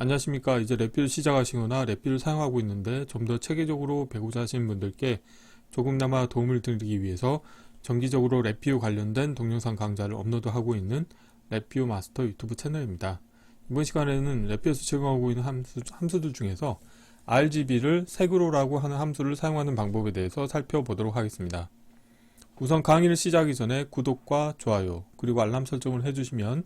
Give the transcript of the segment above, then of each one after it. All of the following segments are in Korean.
안녕하십니까. 이제 랩필 시작하시거나 랩필을 사용하고 있는데 좀 더 체계적으로 배우자 하시는 분들께 조금나마 도움을 드리기 위해서 정기적으로 랩피우 관련된 동영상 강좌를 업로드하고 있는 랩피우 마스터 유튜브 채널입니다. 이번 시간에는 랩피에서 제공하고 있는 함수들 중에서 RGB를 색으로라고 하는 함수를 사용하는 방법에 대해서 살펴보도록 하겠습니다. 우선 강의를 시작하기 전에 구독과 좋아요 그리고 알람 설정을 해주시면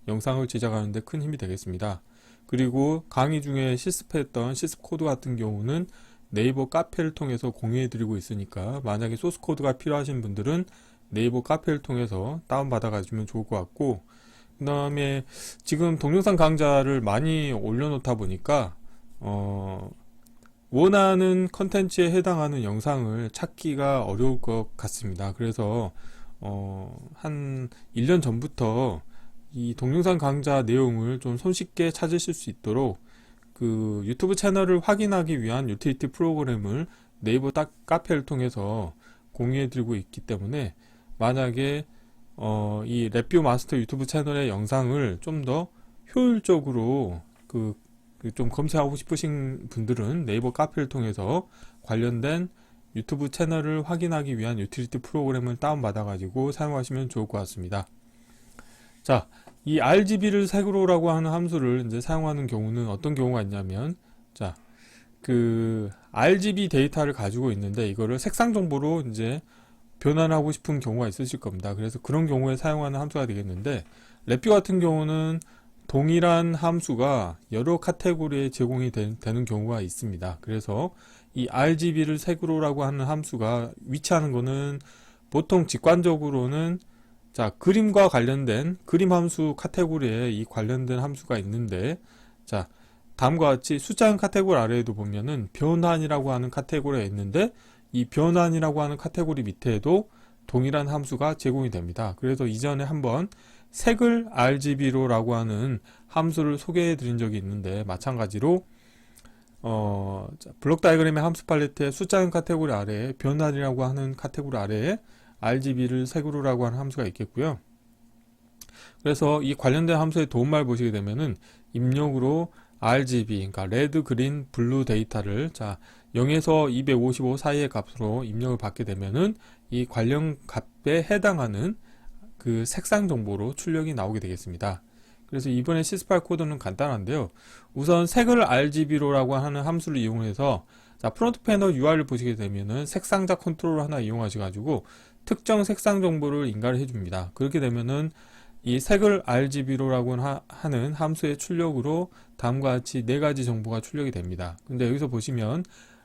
영상을 제작하는 데 큰 힘이 되겠습니다. 그리고 강의 중에 실습했던 실습 코드 같은 경우는 네이버 카페를 통해서 공유해 드리고 있으니까 만약에 소스 코드가 필요하신 분들은 네이버 카페를 통해서 다운받아 가시면 좋을 것 같고, 그 다음에 지금 동영상 강좌를 많이 올려놓다 보니까 원하는 컨텐츠에 해당하는 영상을 찾기가 어려울 것 같습니다. 그래서 한 1년 전부터 이 동영상 강좌 내용을 좀 손쉽게 찾으실 수 있도록 그 유튜브 채널을 확인하기 위한 유틸리티 프로그램을 네이버 카페를 통해서 공유해 드리고 있기 때문에 만약에 이 랩뷰 마스터 유튜브 채널의 영상을 좀 더 효율적으로 좀 검색하고 싶으신 분들은 네이버 카페를 통해서 관련된 유튜브 채널을 확인하기 위한 유틸리티 프로그램을 다운받아 가지고 사용하시면 좋을 것 같습니다. 자, 이 RGB를 색으로라고 하는 함수를 이제 사용하는 경우는 어떤 경우가 있냐면, 자, 그 RGB 데이터를 가지고 있는데 이거를 색상 정보로 이제 변환하고 싶은 경우가 있으실 겁니다. 그래서 그런 경우에 사용하는 함수가 되겠는데, 랩뷰 같은 경우는 동일한 함수가 여러 카테고리에 제공이 되는 경우가 있습니다. 그래서 이 RGB를 색으로라고 하는 함수가 위치하는 거는 보통 직관적으로는, 자, 그림과 관련된 그림 함수 카테고리에 이 관련된 함수가 있는데, 자, 다음과 같이 숫자형 카테고리 아래에도 보면은 변환이라고 하는 카테고리가 있는데, 이 변환이라고 하는 카테고리 밑에도 동일한 함수가 제공이 됩니다. 그래서 이전에 한번 색을 RGB로라고 하는 함수를 소개해 드린 적이 있는데, 마찬가지로 블록 다이그램의 함수 팔레트의 숫자형 카테고리 아래에 변환이라고 하는 카테고리 아래에 RGB를 색으로라고 하는 함수가 있겠고요. 그래서 이 관련된 함수의 도움말 보시게 되면은 입력으로 RGB, 그러니까 레드, 그린, 블루 데이터를, 자, 0에서 255 사이의 값으로 입력을 받게 되면은 이 관련 값에 해당하는 그 색상 정보로 출력이 나오게 되겠습니다. 그래서 이번에 실습할 코드는 간단한데요. 우선 색을 RGB로라고 하는 함수를 이용해서, 자, 프론트 패널 UI를 보시게 되면은 색상자 컨트롤을 하나 이용하셔가지고 특정 색상 정보를 인가를 해줍니다. 그렇게 되면은 이 색을 RGB로라고 하는 함수의 출력으로 다음과 같이 네 가지 정보가 출력이 됩니다. 근데 여기서 보시면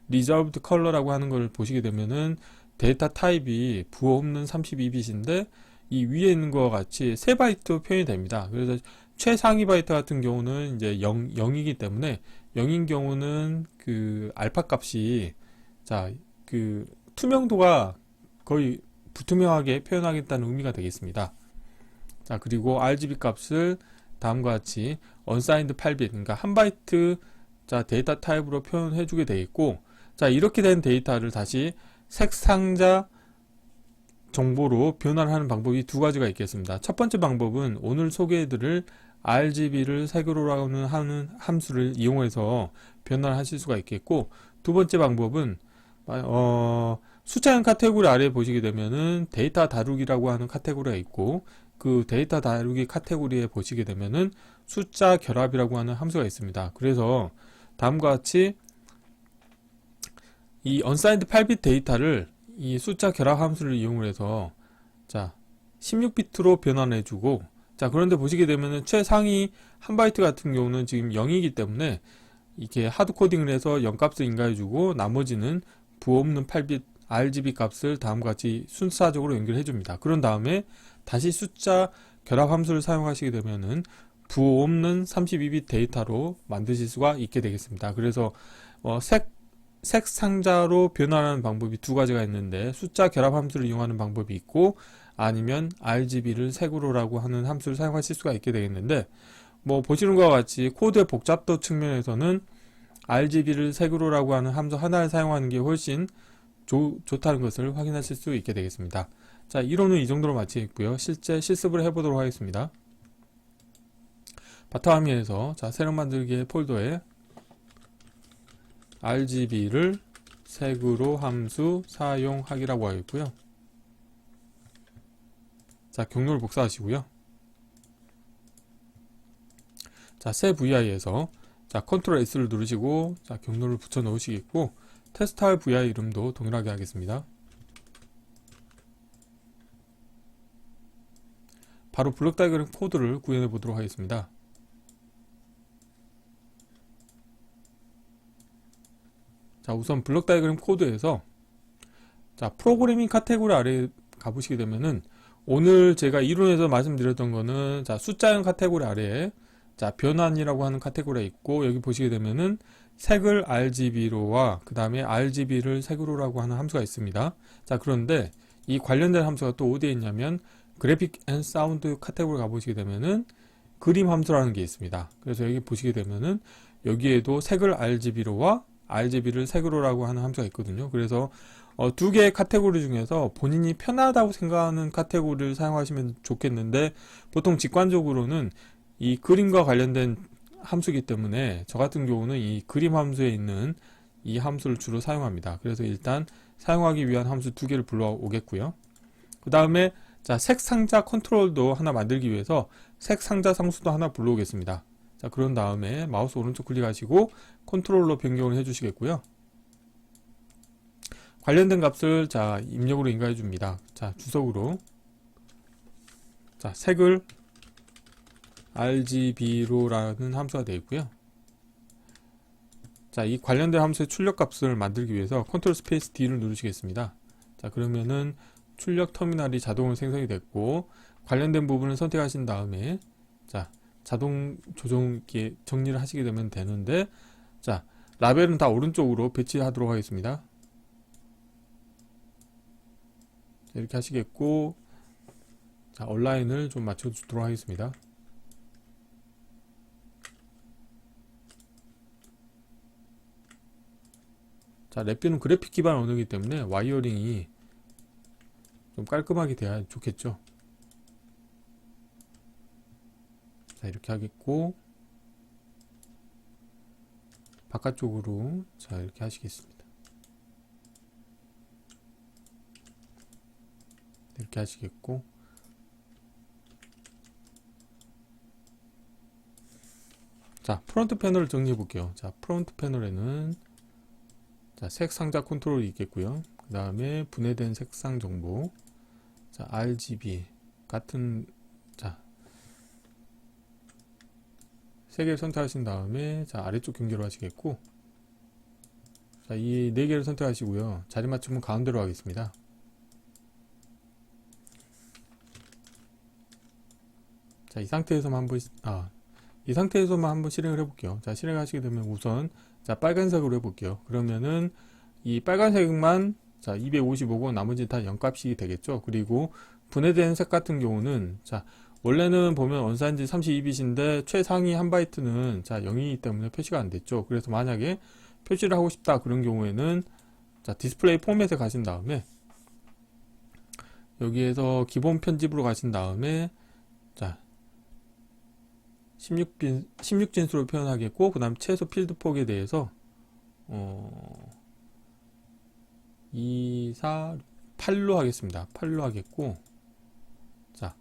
Reserved Color라고 하는 걸 보시게 되면은 데이터 타입이 부호 없는 32빗인데 이 위에 있는 것과 같이 3바이트 표현이 됩니다. 그래서 최상위 바이트 같은 경우는 이제 0이기 때문에 0인 경우는 그 알파 값이, 자, 그 투명도가 거의 불투명하게 표현하겠다는 의미가 되겠습니다. 자, 그리고 RGB 값을 다음과 같이 unsigned 8빗, 그러니까 1바이트, 자, 데이터 타입으로 표현해 주게 되겠고, 자, 이렇게 된 데이터를 다시 색상자 정보로 변환하는 방법이 두 가지가 있겠습니다. 첫 번째 방법은 오늘 소개해드릴 RGB를 색으로라고 하는 함수를 이용해서 변환하실 수가 있겠고, 두 번째 방법은 숫자형 카테고리 아래에 보시게 되면은 데이터 다루기라고 하는 카테고리가 있고, 그 데이터 다루기 카테고리에 보시게 되면은 숫자 결합이라고 하는 함수가 있습니다. 그래서 다음과 같이 이 unsigned 8빗 데이터를 이 숫자 결합 함수를 이용해서, 자, 16비트로 변환해주고, 자, 그런데 보시게 되면은 최상위 1바이트 같은 경우는 지금 0이기 때문에 이렇게 하드 코딩을 해서 0값을 인가해주고 나머지는 부호 없는 8빗 RGB 값을 다음과 같이 순차적으로 연결해 줍니다. 그런 다음에 다시 숫자 결합 함수를 사용하시게 되면은 부호 없는 32빗 데이터로 만드실 수가 있게 되겠습니다. 그래서 색 상자로 변환하는 방법이 두 가지가 있는데, 숫자 결합 함수를 이용하는 방법이 있고, 아니면 RGB를 색으로라고 하는 함수를 사용하실 수가 있게 되겠는데, 뭐 보시는 것과 같이 코드의 복잡도 측면에서는 RGB를 색으로라고 하는 함수 하나를 사용하는 게 훨씬 좋다는 것을 확인하실 수 있게 되겠습니다. 자, 이론은 이 정도로 마치겠고요. 실제 실습을 해보도록 하겠습니다. 바탕화면에서 자, 새로 만들기 폴더에 RGB를 색으로 함수 사용하기라고 하겠고요. 자, 경로를 복사하시고요. 자, 새 VI에서 자, 컨트롤 S를 누르시고 자, 경로를 붙여 넣으시겠고, 테스트할 VI 이름도 동일하게 하겠습니다. 바로 블록 다이어그램 코드를 구현해 보도록 하겠습니다. 자, 우선 블록 다이어그램 코드에서 자, 프로그래밍 카테고리 아래에 가보시게 되면은, 오늘 제가 이론에서 말씀드렸던 거는 자, 숫자형 카테고리 아래에 자, 변환이라고 하는 카테고리가 있고, 여기 보시게 되면은 색을 RGB로와 그 다음에 RGB를 색으로라고 하는 함수가 있습니다. 자, 그런데 이 관련된 함수가 또 어디에 있냐면 그래픽 앤 사운드 카테고리 가보시게 되면은 그림 함수라는 게 있습니다. 그래서 여기 보시게 되면은 여기에도 색을 RGB로와 RGB를 색으로라고 하는 함수가 있거든요. 그래서 두 개의 카테고리 중에서 본인이 편하다고 생각하는 카테고리를 사용하시면 좋겠는데, 보통 직관적으로는 이 그림과 관련된 함수이기 때문에 저 같은 경우는 이 그림 함수에 있는 이 함수를 주로 사용합니다. 그래서 일단 사용하기 위한 함수 두 개를 불러오겠고요. 그 다음에 자, 색 상자 컨트롤도 하나 만들기 위해서 색 상자 상수도 하나 불러오겠습니다. 자, 그런 다음에 마우스 오른쪽 클릭하시고 컨트롤로 변경을 해주시겠고요. 관련된 값을 자, 입력으로 인가해 줍니다. 자, 주석으로 자, 색을 RGB로라는 함수가 되어 있고요. 자, 이 관련된 함수의 출력 값을 만들기 위해서 컨트롤 스페이스 D를 누르시겠습니다. 자, 그러면은 출력 터미널이 자동으로 생성이 됐고, 관련된 부분을 선택하신 다음에 자, 자동 조정 정리를 하시게 되면 되는데, 자, 라벨은 다 오른쪽으로 배치하도록 하겠습니다. 자, 이렇게 하시겠고, 자, 얼라인을 좀 맞춰주도록 하겠습니다. 자, 랩뷰는 그래픽 기반 언어이기 때문에 와이어링이 좀 깔끔하게 돼야 좋겠죠. 자, 이렇게 하겠고, 바깥쪽으로 자, 이렇게 하시겠습니다. 이렇게 하시겠고, 자, 프론트 패널을 정리해 볼게요. 자, 프론트 패널에는 자, 색 상자 컨트롤이 있겠고요. 그 다음에 분해된 색상 정보, 자, RGB 같은 자, 세 개를 선택하신 다음에 자, 아래쪽 경계로 하시겠고, 자, 이 네 개를 선택하시고요. 자리 맞춤은 가운데로 하겠습니다. 자, 이 상태에서만 한번 실행을 해볼게요. 자, 실행하시게 되면 우선 자, 빨간색으로 해볼게요. 그러면은 이 빨간색만 자, 255고 나머지는 다 0값이 되겠죠. 그리고 분해된 색 같은 경우는 자, 원래는 보면 언사인지 32빗인데 최상위 한 바이트는 자, 0이기 때문에 표시가 안 됐죠. 그래서 만약에 표시를 하고 싶다 그런 경우에는 자, 디스플레이 포맷에 가신 다음에 여기에서 기본 편집으로 가신 다음에 자, 16진수로 표현하겠고, 그 다음 최소 필드 폭에 대해서 2, 4, 8로 하겠습니다. 8로 하겠고, 자,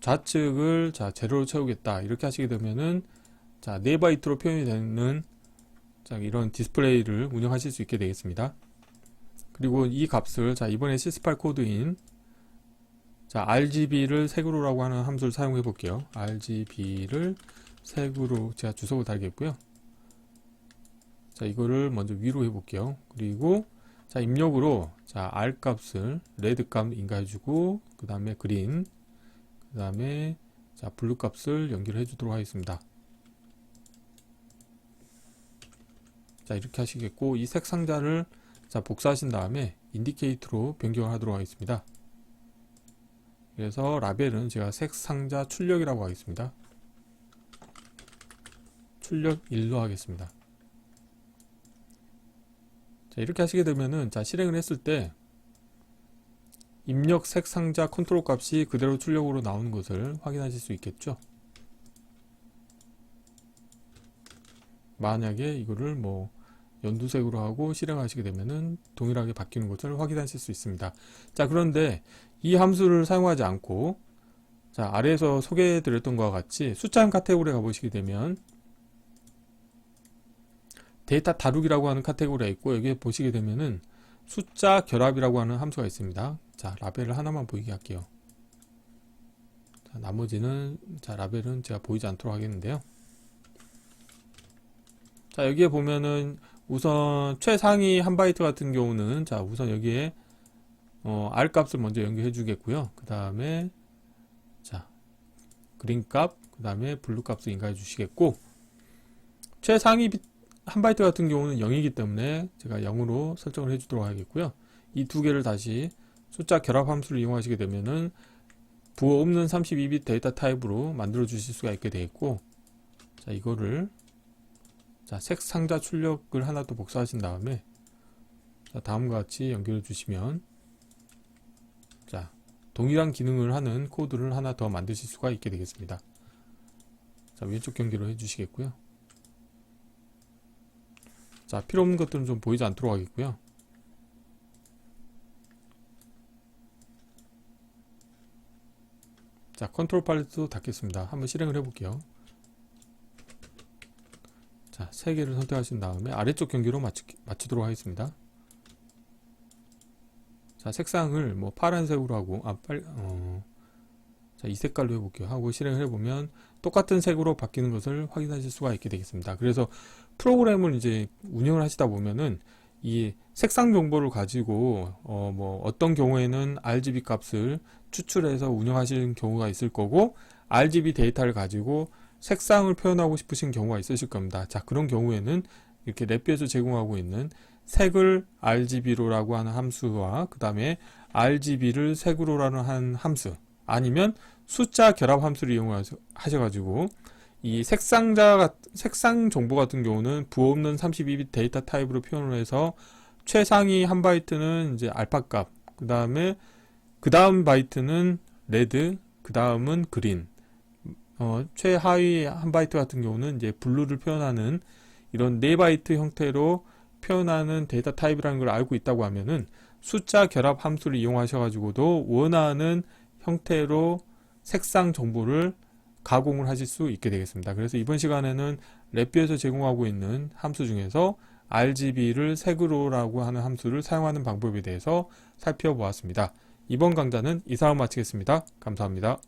좌측을 자, 제로로 채우겠다 이렇게 하시게 되면은 자, 4바이트로 표현이 되는 자, 이런 디스플레이를 운영하실 수 있게 되겠습니다. 그리고 이 값을 자, 이번에 C18 코드인 자, RGB를 색으로라고 하는 함수를 사용해 볼게요. RGB를 색으로 제가 주석을 달겠고요. 자, 이거를 먼저 위로 해 볼게요. 그리고 자, 입력으로 자, R 값을 레드 값 인가해 주고, 그 다음에 그린, 그 다음에 자, 블루 값을 연결해 주도록 하겠습니다. 자, 이렇게 하시겠고, 이 색 상자를 자, 복사하신 다음에 인디케이트로 변경을 하도록 하겠습니다. 그래서 라벨은 제가 색 상자 출력이라고 하겠습니다. 출력 1로 하겠습니다. 자, 이렇게 하시게 되면은 자, 실행을 했을 때 입력 색 상자 컨트롤 값이 그대로 출력으로 나오는 것을 확인하실 수 있겠죠. 만약에 이거를 뭐 연두색으로 하고 실행하시게 되면은 동일하게 바뀌는 것을 확인하실 수 있습니다. 자, 그런데 이 함수를 사용하지 않고, 자, 아래에서 소개해 드렸던 것과 같이 숫자형 카테고리에 가보시게 되면 데이터 다루기라고 하는 카테고리가 있고, 여기에 보시게 되면은 숫자 결합이라고 하는 함수가 있습니다. 자, 라벨을 하나만 보이게 할게요. 자, 나머지는, 자, 라벨은 제가 보이지 않도록 하겠는데요. 자, 여기에 보면은 우선 최상위 1바이트 같은 경우는, 자, 우선 여기에 R 값을 먼저 연결해 주겠고요. 그 다음에, 자, 그린 값, 그 다음에 블루 값을 인가해 주시겠고, 최상위 1바이트 같은 경우는 0이기 때문에 제가 0으로 설정을 해 주도록 하겠고요. 이 두 개를 다시 숫자 결합 함수를 이용하시게 되면은 부호 없는 32비트 데이터 타입으로 만들어 주실 수가 있게 되겠고, 자, 이거를, 자, 색 상자 출력을 하나 더 복사하신 다음에, 자, 다음과 같이 연결해 주시면, 자, 동일한 기능을 하는 코드를 하나 더 만드실 수가 있게 되겠습니다. 자, 왼쪽 연결을 해 주시겠고요. 자, 필요 없는 것들은 좀 보이지 않도록 하겠고요. 자, 컨트롤 팔레트도 닫겠습니다. 한번 실행을 해 볼게요. 자, 3개를 선택하신 다음에 아래쪽 경계로 맞추도록 하겠습니다. 자, 색상을 뭐 파란색으로 하고, 자, 이 색깔로 해볼게요. 하고 실행을 해보면 똑같은 색으로 바뀌는 것을 확인하실 수가 있게 되겠습니다. 그래서 프로그램을 이제 운영을 하시다 보면은 이 색상 정보를 가지고 뭐 어떤 경우에는 RGB 값을 추출해서 운영하시는 경우가 있을 거고, RGB 데이터를 가지고 색상을 표현하고 싶으신 경우가 있으실 겁니다. 자, 그런 경우에는 이렇게 랩비에서 제공하고 있는 색을 RGB로라고 하는 함수와 그 다음에 RGB를 색으로라는 한 함수, 아니면 숫자 결합 함수를 이용하셔가지고 이 색상 정보 같은 경우는 부호 없는 32비트 데이터 타입으로 표현을 해서 최상위 1바이트는 이제 알파 값, 그 다음 바이트는 레드, 그 다음은 그린, 최하위 1바이트 같은 경우는 이제 블루를 표현하는 이런 4바이트 형태로 표현하는 데이터 타입이라는 걸 알고 있다고 하면은 숫자 결합 함수를 이용하셔가지고도 원하는 형태로 색상 정보를 가공을 하실 수 있게 되겠습니다. 그래서 이번 시간에는 랩비에서 제공하고 있는 함수 중에서 RGB를 색으로라고 하는 함수를 사용하는 방법에 대해서 살펴보았습니다. 이번 강좌는 이상으로 마치겠습니다. 감사합니다.